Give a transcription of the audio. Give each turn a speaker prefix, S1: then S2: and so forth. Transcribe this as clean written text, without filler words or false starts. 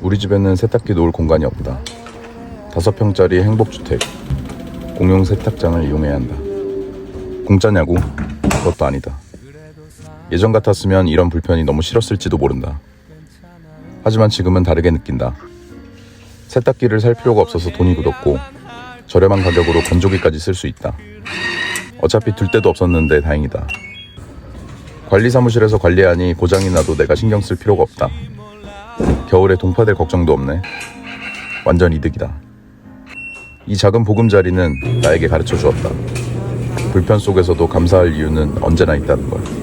S1: 우리 집에는 세탁기 놓을 공간이 없다. 5평짜리 행복주택, 공용 세탁장을 이용해야 한다. 공짜냐고? 그것도 아니다. 예전 같았으면 이런 불편이 너무 싫었을지도 모른다. 하지만 지금은 다르게 느낀다. 세탁기를 살 필요가 없어서 돈이 굳었고 저렴한 가격으로 건조기까지 쓸 수 있다. 어차피 둘 데도 없었는데 다행이다. 관리사무실에서 관리하니 고장이 나도 내가 신경 쓸 필요가 없다. 겨울에 동파될 걱정도 없네. 완전 이득이다. 이 작은 보금자리는 나에게 가르쳐 주었다. 불편 속에서도 감사할 이유는 언제나 있다는 걸.